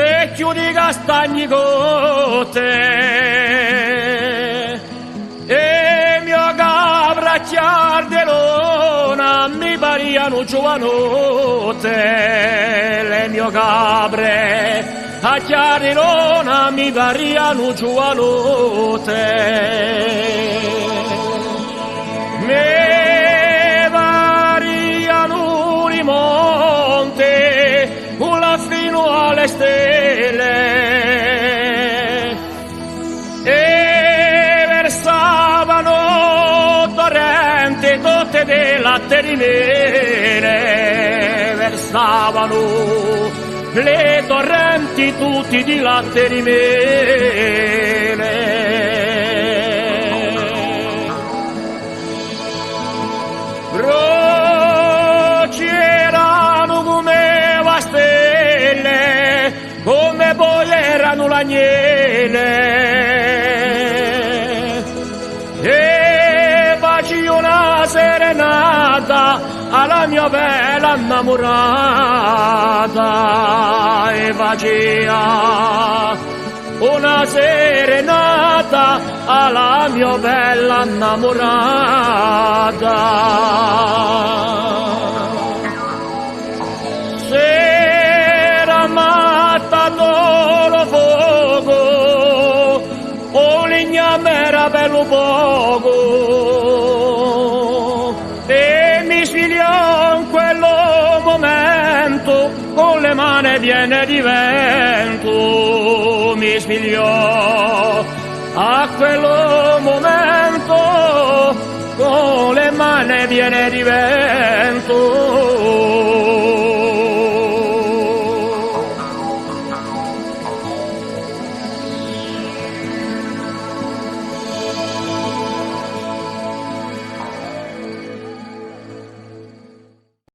e chiudi i castagni con te e mio cabra chiardelona mi pariano giovanote le mie cabre a chiardelona mi pariano giovanote me pariano di monte con fino alle stelle e versavano torrenti tutte dei latte di mele versavano le torrenti tutti di latte di mele c'erano come stelle come poi erano l'agnele e faci una serenata alla mia bella innamorata e faceva una serenata alla mia bella innamorata s'era mattato lo fuoco o legname era bello poco e mi sfigliò in quello momento con le mani piene di vento mi sfigliò a quello momento con le mani piene di vento